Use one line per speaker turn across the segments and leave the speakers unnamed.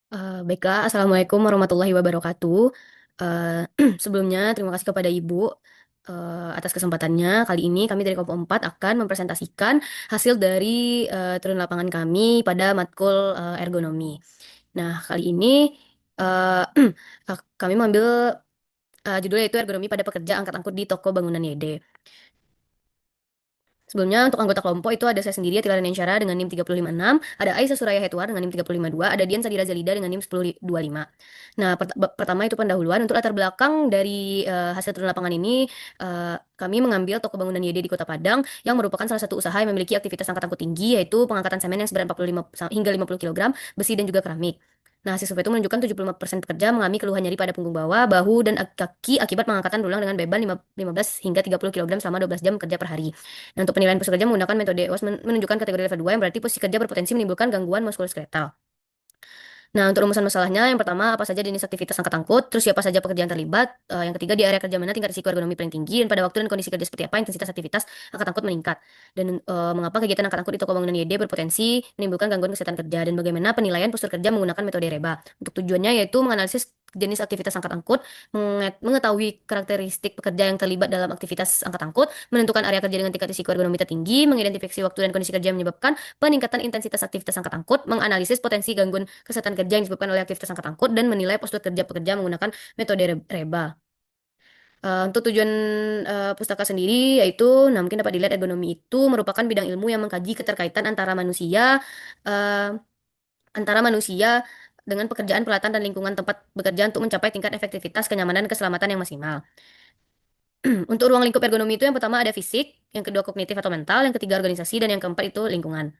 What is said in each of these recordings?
Baiklah, Assalamualaikum warahmatullahi wabarakatuh. Eh, Sebelumnya, terima kasih kepada Ibu atas kesempatannya. Kali ini kami dari Kelompok 4 akan mempresentasikan hasil dari turun lapangan kami pada matkul ergonomi. Nah, kali ini eh, kami mengambil judulnya yaitu ergonomi pada pekerja angkat angkut di toko bangunan YD. Sebelumnya untuk anggota kelompok itu ada saya sendiri Atila Nensyara dengan NIM 356, ada Aisyah Suraya Hetwar dengan NIM 352, ada Dian Sadira Zalida dengan NIM 1025. Nah, pertama itu pendahuluan untuk latar belakang dari hasil turun lapangan ini. Kami mengambil toko bangunan YD di Kota Padang yang merupakan salah satu usaha yang memiliki aktivitas angkat angkut tinggi, yaitu pengangkatan semen yang seberat 45 hingga 50 kg, besi dan juga keramik. Nah, hasil survei itu menunjukkan 75% pekerja mengalami keluhan nyeri pada punggung bawah, bahu, dan kaki akibat pengangkatan tulang dengan beban 15 hingga 30 kg selama 12 jam kerja per hari. Nah, untuk penilaian posisi kerja menggunakan metode EOS menunjukkan kategori level 2 yang berarti posisi kerja berpotensi menimbulkan gangguan muskuloskeletal. Nah, untuk rumusan masalahnya, yang pertama, apa saja jenis aktivitas angkat angkut, terus siapa saja pekerjaan terlibat, yang ketiga, di area kerja mana tingkat risiko ergonomi paling tinggi, dan pada waktu dan kondisi kerja seperti apa, intensitas aktivitas angkat angkut meningkat, dan mengapa kegiatan angkat angkut di toko bangunan YD berpotensi menimbulkan gangguan kesehatan kerja, dan bagaimana penilaian postur kerja menggunakan metode REBA. Untuk tujuannya yaitu menganalisis jenis aktivitas angkat angkut, mengetahui karakteristik pekerja yang terlibat dalam aktivitas angkat angkut, menentukan area kerja dengan tingkat risiko ergonomi tertinggi, mengidentifikasi waktu dan kondisi kerja yang menyebabkan peningkatan intensitas aktivitas angkat angkut, menganalisis potensi gangguan kesehatan kerja yang disebabkan oleh aktivitas angkat angkut, dan menilai postur kerja pekerja menggunakan metode REBA. Untuk tujuan pustaka sendiri yaitu, nah mungkin dapat dilihat ergonomi itu merupakan bidang ilmu yang mengkaji keterkaitan uh, antara manusia dengan pekerjaan, peralatan, dan lingkungan tempat bekerja untuk mencapai tingkat efektivitas, kenyamanan, dan keselamatan yang maksimal. Untuk ruang lingkup ergonomi itu yang pertama ada fisik, yang kedua kognitif atau mental, yang ketiga organisasi, dan yang keempat itu lingkungan.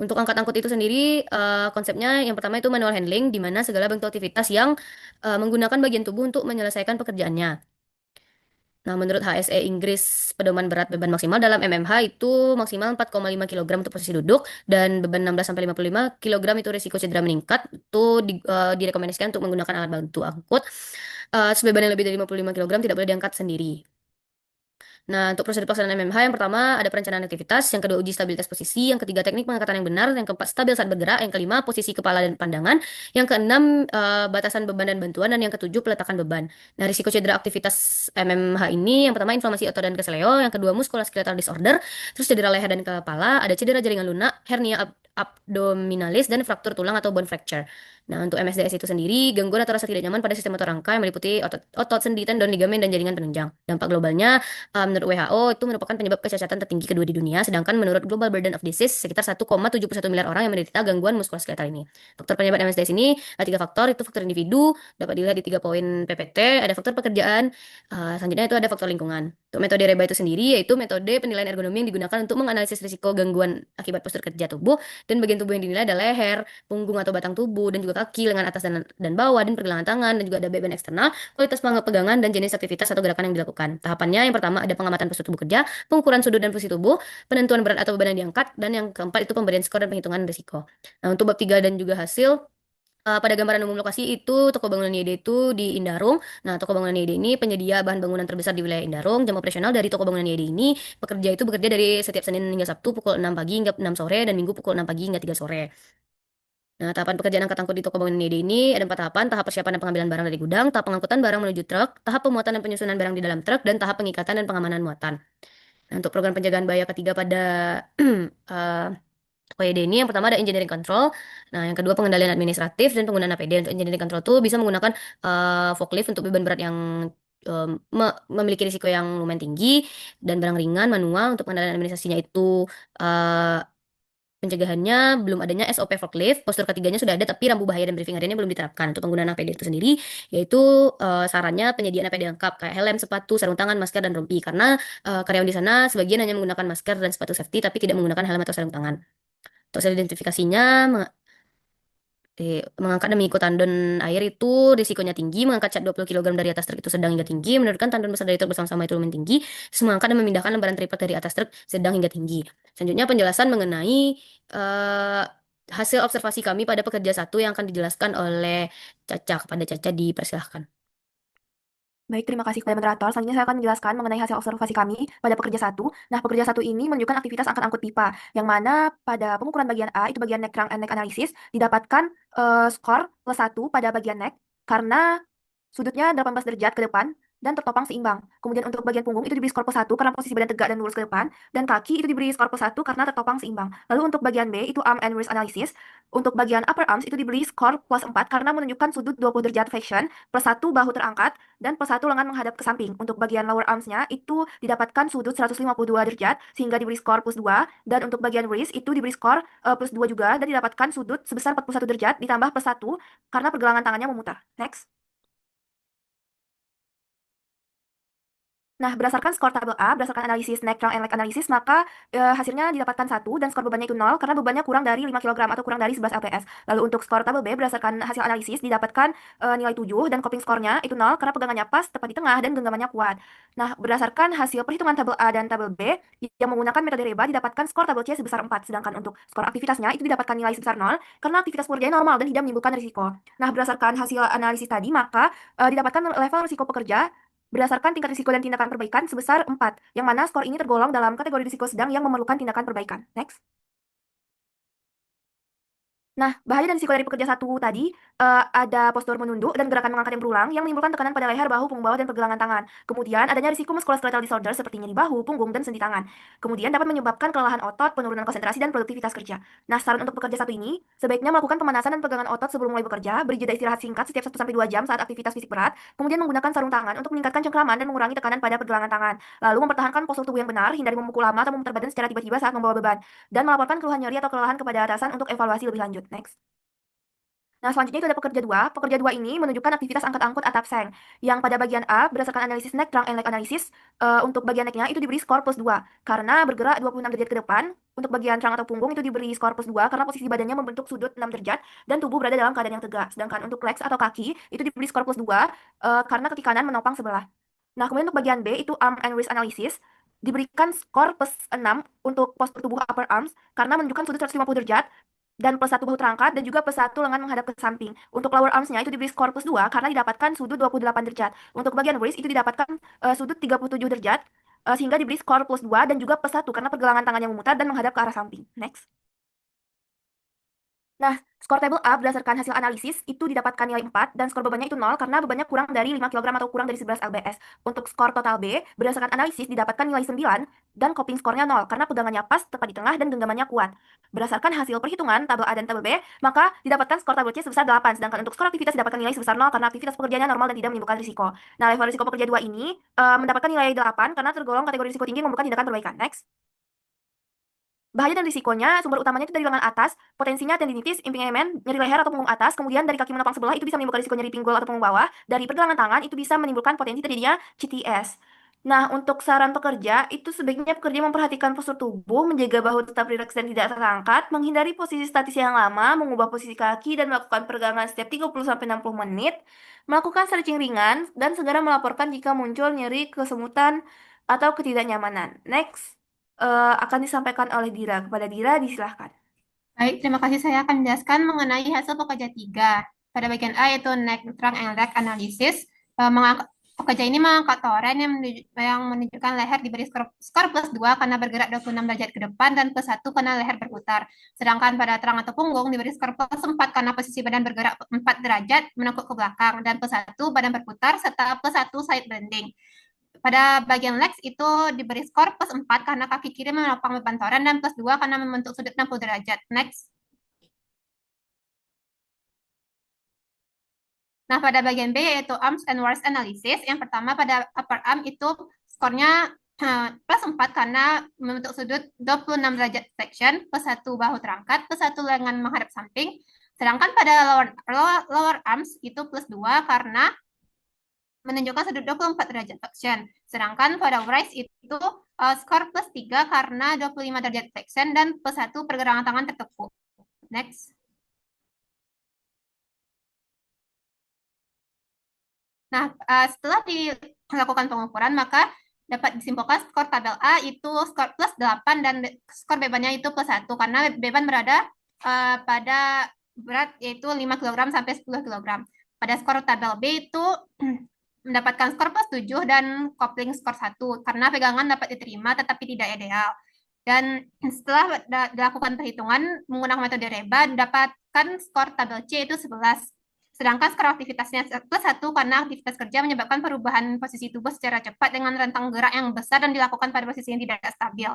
Untuk angkat angkut itu sendiri, konsepnya yang pertama itu manual handling, di mana segala bentuk aktivitas yang menggunakan bagian tubuh untuk menyelesaikan pekerjaannya. Nah, menurut HSE Inggris, pedoman berat beban maksimal dalam MMH itu maksimal 4,5 kg untuk posisi duduk, dan beban 16 sampai 55 kg itu risiko cedera meningkat. Itu direkomendasikan untuk menggunakan alat bantu angkut. Terus beban yang lebih dari 55 kg tidak boleh diangkat sendiri. Nah, untuk prosedur pelaksanaan MMH, yang pertama ada perencanaan aktivitas, yang kedua uji stabilitas posisi, yang ketiga teknik pengangkatan yang benar, yang keempat stabil saat bergerak, yang kelima posisi kepala dan pandangan, yang keenam batasan beban dan bantuan, dan yang ketujuh peletakan beban. Nah, risiko cedera aktivitas MMH ini yang pertama inflamasi otot dan keseleo, yang kedua muskuloskeletal disorder, terus cedera leher dan kepala, ada cedera jaringan lunak, hernia abdominalis, dan fraktur tulang atau bone fracture. Nah, untuk MSDS itu sendiri, gangguan atau rasa tidak nyaman pada sistem otot rangka yang meliputi otot sendi, tendon, ligamen, dan jaringan penunjang. Dampak globalnya, menurut WHO itu merupakan penyebab kecacatan tertinggi kedua di dunia, sedangkan menurut Global Burden of Disease sekitar 1,71 miliar orang yang menderita gangguan muskuloskeletal ini. Faktor penyebab MSDS ini ada tiga faktor, itu faktor individu, dapat dilihat di 3 poin PPT, ada faktor pekerjaan, selanjutnya itu ada faktor lingkungan. Untuk metode REBA itu sendiri, yaitu metode penilaian ergonomi yang digunakan untuk menganalisis risiko gangguan akibat postur kerja tubuh, dan bagian tubuh yang dinilai adalah leher, punggung atau batang tubuh, dan juga kaki, lengan atas dan bawah, dan pergelangan tangan, dan juga ada beban eksternal, kualitas pegangan, dan jenis aktivitas atau gerakan yang dilakukan. Tahapannya yang pertama ada pengamatan postur tubuh kerja, pengukuran sudut dan posisi tubuh, penentuan berat atau beban yang diangkat, dan yang keempat itu pemberian skor dan penghitungan risiko. Nah, untuk bab 3 dan juga hasil, pada gambaran umum lokasi itu toko bangunan YD itu di Indarung. Nah, toko bangunan YD ini penyedia bahan bangunan terbesar di wilayah Indarung. Jam operasional dari toko bangunan YD ini, pekerja itu bekerja dari setiap Senin hingga Sabtu pukul 6 pagi hingga 6 sore, dan Minggu pukul 6 pagi hingga 3 sore. Nah, tahapan pekerjaan angkat angkut di toko bangunan YD ini ada 4 tahapan: tahap persiapan dan pengambilan barang dari gudang, tahap pengangkutan barang menuju truk, tahap pemuatan dan penyusunan barang di dalam truk, dan tahap pengikatan dan pengamanan muatan. Nah, untuk program penjagaan bahaya ketiga pada eh, OYD ini, yang pertama ada engineering control. Nah, yang kedua pengendalian administratif dan penggunaan APD. Untuk engineering control tuh bisa menggunakan forklift untuk beban berat yang memiliki risiko yang lumayan tinggi, dan barang ringan manual. Untuk pengendalian administrasinya itu eh, pencegahannya belum adanya SOP forklift. Postur ketiganya sudah ada tapi rambu bahaya dan briefing hariannya belum diterapkan. Untuk penggunaan APD itu sendiri, yaitu sarannya penyediaan APD lengkap kayak helm, sepatu, sarung tangan, masker, dan rompi, karena karyawan di sana sebagian hanya menggunakan masker dan sepatu safety tapi tidak menggunakan helm atau sarung tangan. Untuk hasil identifikasinya, mengangkat dan mengikut tandon air itu risikonya tinggi, mengangkat cat 20 kg dari atas truk itu sedang hingga tinggi, menurunkan tandon besar dari truk bersama-sama itu lumayan tinggi, terus mengangkat dan memindahkan lembaran triplek dari atas truk sedang hingga tinggi. Selanjutnya penjelasan mengenai eh, hasil observasi kami pada pekerja satu yang akan dijelaskan oleh Caca. Kepada Caca dipersilahkan.
Baik, terima kasih kepada moderator. Selanjutnya saya akan menjelaskan mengenai hasil observasi kami pada pekerja satu. Nah, pekerja satu ini menunjukkan aktivitas angkut-angkut pipa, yang mana pada pengukuran bagian A, itu bagian neck trunk and neck analysis, didapatkan skor +1 pada bagian neck, karena sudutnya 18 derajat ke depan, dan tertopang seimbang. Kemudian untuk bagian punggung itu diberi skor +1 karena posisi badan tegak dan lurus ke depan, dan kaki itu diberi skor +1 karena tertopang seimbang. Lalu untuk bagian B, itu arm and wrist analysis. Untuk bagian upper arms itu diberi skor +4 karena menunjukkan sudut 20 derajat flexion, +1 bahu terangkat, dan +1 lengan menghadap ke samping. Untuk bagian lower arms-nya itu didapatkan sudut 152 derajat sehingga diberi skor +2, dan untuk bagian wrist itu diberi skor +2 juga dan didapatkan sudut sebesar 41 derajat ditambah +1 karena pergelangan tangannya memutar. Next. Nah, berdasarkan skor tabel A, berdasarkan analisis neck, trunk, and leg analisis, maka hasilnya didapatkan 1 dan skor bebannya itu 0 karena bebannya kurang dari 5 kg atau kurang dari 11 lps. Lalu untuk skor tabel B, berdasarkan hasil analisis, didapatkan nilai 7 dan coping skornya itu 0 karena pegangannya pas, tepat di tengah, dan genggamannya kuat. Nah, berdasarkan hasil perhitungan tabel A dan tabel B, yang menggunakan metode REBA, didapatkan skor tabel C sebesar 4. Sedangkan untuk skor aktivitasnya itu didapatkan nilai sebesar 0 karena aktivitas pekerjanya normal dan tidak menimbulkan risiko. Nah, berdasarkan hasil analisis tadi, maka didapatkan level risiko pekerja berdasarkan tingkat risiko dan tindakan perbaikan sebesar 4, yang mana skor ini tergolong dalam kategori risiko sedang yang memerlukan tindakan perbaikan. Next. Nah, bahaya dan risiko dari pekerja satu tadi ada postur menunduk dan gerakan mengangkat yang berulang yang menimbulkan tekanan pada leher, bahu, punggung bawah, dan pergelangan tangan. Kemudian adanya risiko musculoskeletal disorder seperti nyeri bahu, punggung, dan sendi tangan. Kemudian dapat menyebabkan kelelahan otot, penurunan konsentrasi, dan produktivitas kerja. Nah, saran untuk pekerja satu ini, sebaiknya melakukan pemanasan dan pegangan otot sebelum mulai bekerja, beri jeda istirahat singkat setiap 1-2 jam saat aktivitas fisik berat, kemudian menggunakan sarung tangan untuk meningkatkan cengkraman dan mengurangi tekanan pada pergelangan tangan. Lalu mempertahankan postur tubuh yang benar, hindari memukul lama atau memutar badan secara tiba-tiba saat membawa beban, dan melaporkan keluhan nyeri atau kelelahan kepada atasan untuk evaluasi lebih lanjut. Next. Nah, selanjutnya itu ada pekerja dua. Pekerja dua ini menunjukkan aktivitas angkat-angkut atap seng. Yang pada bagian A, berdasarkan analisis neck, trunk, and leg analysis, untuk bagian necknya itu diberi skor +2. Karena bergerak 26 derajat ke depan. Untuk bagian trunk atau punggung itu diberi skor +2 karena posisi badannya membentuk sudut 6 derajat dan tubuh berada dalam keadaan yang tegak. Sedangkan untuk legs atau kaki itu diberi skor +2 karena kaki kanan menopang sebelah. Nah, kemudian untuk bagian B itu arm and wrist analysis diberikan skor +6 untuk postur tubuh upper arms karena menunjukkan sudut 150 derajat dan +1 bahu terangkat dan juga +1 lengan menghadap ke samping. Untuk lower arms-nya itu diberi skor +2 karena didapatkan sudut 28 derajat. Untuk bagian wrist itu didapatkan sudut 37 derajat sehingga diberi skor +2 dan juga +1 karena pergelangan tangannya memutar dan menghadap ke arah samping. Next. Nah, skor tabel A berdasarkan hasil analisis itu didapatkan nilai 4 dan skor bebannya itu 0 karena bebannya kurang dari 5 kg atau kurang dari 11 lbs. Untuk skor total B berdasarkan analisis didapatkan nilai 9 dan coping skornya 0 karena pegangannya pas, tepat di tengah, dan genggamannya kuat. Berdasarkan hasil perhitungan tabel A dan tabel B, maka didapatkan skor tabel C sebesar 8, sedangkan untuk skor aktivitas didapatkan nilai sebesar 0 karena aktivitas pekerjaannya normal dan tidak menimbulkan risiko. Nah, level risiko pekerja 2 ini mendapatkan nilai 8 karena tergolong kategori risiko tinggi yang memerlukan tindakan perbaikan. Next. Bahaya dan risikonya, sumber utamanya itu dari lengan atas, potensinya tendinitis, impingement, nyeri leher atau punggung atas, kemudian dari kaki menopang sebelah itu bisa menimbulkan risiko nyeri pinggul atau punggung bawah, dari pergelangan tangan itu bisa menimbulkan potensi terjadinya CTS. Nah, untuk saran pekerja, itu sebaiknya pekerja memperhatikan postur tubuh, menjaga bahu tetap rileks dan tidak terangkat, menghindari posisi statis yang lama, mengubah posisi kaki, dan melakukan peregangan setiap 30-60 menit, melakukan stretching ringan, dan segera melaporkan jika muncul nyeri, kesemutan, atau ketidaknyamanan. Next akan disampaikan oleh Dira. Kepada Dira, disilahkan.
Baik, terima kasih. Saya akan menjelaskan mengenai hasil pekerja tiga. Pada bagian A yaitu neck, trunk, and leg analysis. Pekerja ini mengangkat toren yang menunjukkan leher diberi skor +2 karena bergerak 26 derajat ke depan dan +1 karena leher berputar. Sedangkan pada trunk atau punggung diberi skor +4 karena posisi badan bergerak 4 derajat menekuk ke belakang dan +1 badan berputar serta +1 side bending. Pada bagian legs itu diberi skor +4 karena kaki kiri menopang beban toren dan +2 karena membentuk sudut 60 derajat. Next. Nah, pada bagian B yaitu arms and wrist analysis. Yang pertama pada upper arm itu skornya +4 karena membentuk sudut 26 derajat flexion, +1 bahu terangkat, +1 lengan menghadap samping. Sedangkan pada lower arms itu +2 karena menunjukkan sudut 24 derajat flexion. Sedangkan pada wrist itu skor +3 karena 25 derajat flexion dan +1 pergelangan tangan tertekuk. Next. Nah, setelah dilakukan pengukuran, maka dapat disimpulkan skor tabel A itu skor +8 dan skor bebannya itu +1 karena beban berada pada berat yaitu 5 kg sampai 10 kg. Pada skor tabel B itu mendapatkan skor plus 7 dan kopling skor 1 karena pegangan dapat diterima tetapi tidak ideal. Dan setelah dilakukan perhitungan menggunakan metode Reba, dapatkan skor tabel C itu 11. Sedangkan skor aktivitasnya plus 1 karena aktivitas kerja menyebabkan perubahan posisi tubuh secara cepat dengan rentang gerak yang besar dan dilakukan pada posisi yang tidak stabil.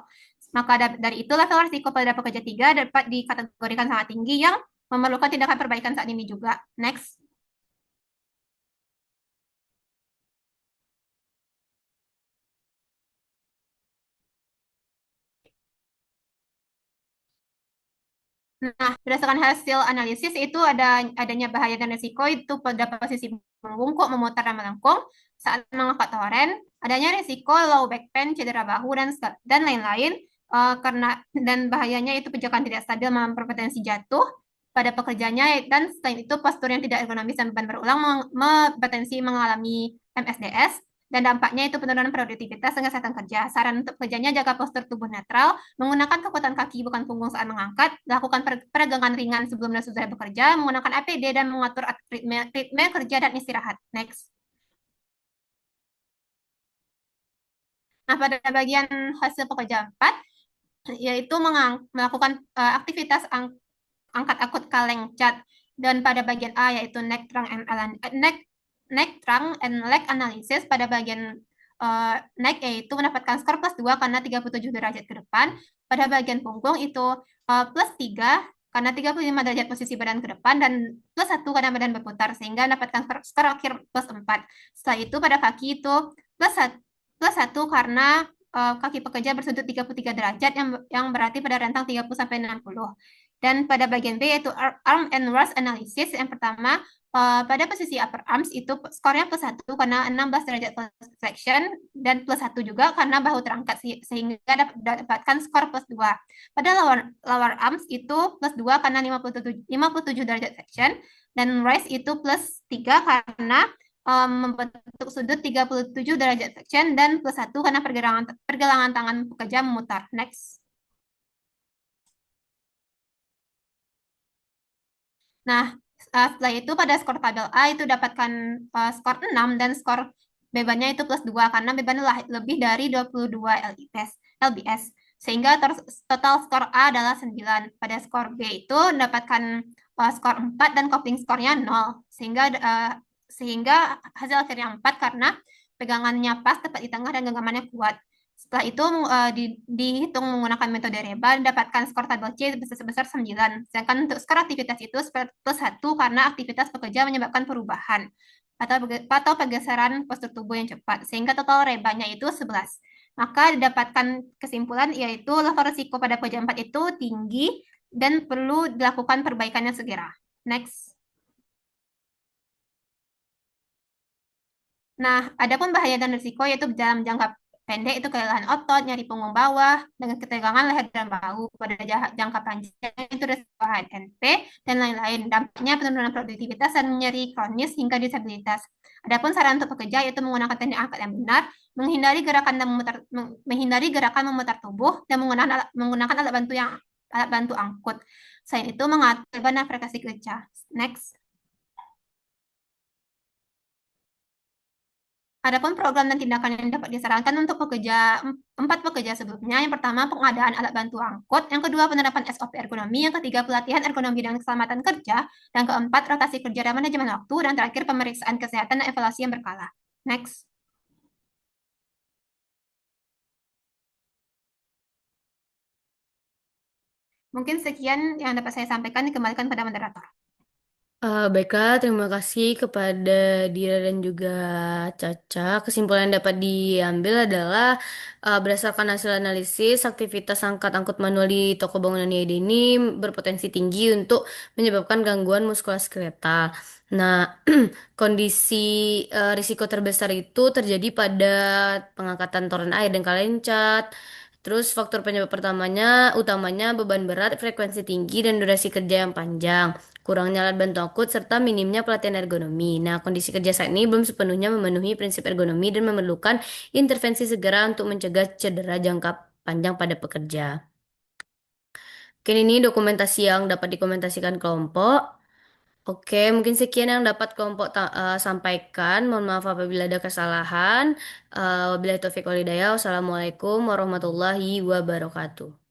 Maka dari itu level risiko pada pekerja 3 dapat dikategorikan sangat tinggi yang memerlukan tindakan perbaikan saat ini juga. Next. Nah, berdasarkan hasil analisis itu adanya bahaya dan risiko itu pada posisi membungkuk, memutar dan melengkung saat mengangkat toren, adanya risiko low back pain, cedera bahu dan lain-lain karena dan bahayanya itu pijakan tidak stabil memperpotensi jatuh pada pekerjanya dan selain itu postur yang tidak ergonomis dan beban berulang berpotensi mengalami MSDS dan dampaknya itu penurunan produktivitas dan kesehatan kerja. Saran untuk pekerjanya jaga postur tubuh netral, menggunakan kekuatan kaki bukan punggung saat mengangkat, lakukan peregangan ringan sebelum dan sesudah bekerja, menggunakan APD dan mengatur ritme kerja dan istirahat. Next. Nah, pada bagian hasil pekerja 4, yaitu melakukan aktivitas angkat akut kaleng cat dan pada bagian A yaitu neck trunk and leg analysis pada bagian neck yaitu mendapatkan skor plus 2 karena 37 derajat ke depan. Pada bagian punggung itu plus 3 karena 35 derajat posisi badan ke depan dan plus 1 karena badan berputar sehingga mendapatkan skor akhir plus 4. Setelah itu pada kaki itu plus 1 karena kaki pekerja bersudut 33 derajat yang berarti pada rentang 30 sampai 60. Dan pada bagian B yaitu arm and wrist analysis yang pertama pada posisi upper arms itu skornya plus 1 karena 16 derajat flexion dan plus 1 juga karena bahu terangkat sehingga dapatkan skor plus 2. Pada lower arms itu plus 2 karena 57 derajat flexion dan wrist itu plus 3 karena membentuk sudut 37 derajat flexion dan plus 1 karena pergelangan tangan pekerja memutar. Next. Nah, setelah itu pada skor tabel A itu dapatkan skor 6 dan skor bebannya itu plus 2 karena beban lebih dari 22 lbs. Sehingga total skor A adalah 9. Pada skor B itu mendapatkan skor 4 dan kopling skornya 0. Sehingga hasil akhirnya 4 karena pegangannya pas tepat di tengah dan genggamannya kuat. Setelah itu dihitung menggunakan metode Reba dapatkan skor tabel C sebesar 9. Sedangkan untuk skor aktivitas itu plus 1 karena aktivitas pekerja menyebabkan perubahan atau pergeseran postur tubuh yang cepat. Sehingga total Rebanya itu 11. Maka didapatkan kesimpulan yaitu level risiko pada pekerja 4 itu tinggi dan perlu dilakukan perbaikannya segera. Next. Nah, adapun bahaya dan risiko yaitu dalam jangka pendek itu kelelahan otot, nyeri punggung bawah, dengan ketegangan leher dan bahu. Pada jangka panjang itu risiko HNP dan lain-lain. Dampaknya penurunan produktivitas dan nyeri kronis hingga disabilitas. Adapun saran untuk pekerja yaitu menggunakan teknik angkat yang benar, menghindari gerakan memutar tubuh dan menggunakan alat bantu angkut. Selain itu mengatur beban frekuensi kerja. Next. Adapun program dan tindakan yang dapat disarankan untuk empat pekerja sebelumnya, yang pertama pengadaan alat bantu angkut, yang kedua penerapan SOP ergonomi, yang ketiga pelatihan ergonomi dan keselamatan kerja, yang keempat rotasi kerja dan manajemen waktu, dan terakhir pemeriksaan kesehatan dan evaluasi yang berkala. Next. Mungkin sekian yang dapat saya sampaikan, dikembalikan pada moderator.
Baiklah, terima kasih kepada Dira dan juga Caca. Kesimpulan yang dapat diambil adalah berdasarkan hasil analisis, aktivitas angkat-angkut manual di toko bangunan IID ini berpotensi tinggi untuk menyebabkan gangguan muskuloskeletal. Nah, kondisi risiko terbesar itu terjadi pada pengangkatan toren air dan kalencat. Terus faktor penyebab utamanya beban berat, frekuensi tinggi, dan durasi kerja yang panjang, kurangnya alat bantu angkut, serta minimnya pelatihan ergonomi. Nah, kondisi kerja saat ini belum sepenuhnya memenuhi prinsip ergonomi dan memerlukan intervensi segera untuk mencegah cedera jangka panjang pada pekerja. Oke, ini dokumentasi yang dapat dikomentasikan kelompok. Oke, mungkin sekian yang dapat kelompok sampaikan. Mohon maaf apabila ada kesalahan. Wabillahi taufiq wal hidayah. Wassalamualaikum warahmatullahi wabarakatuh.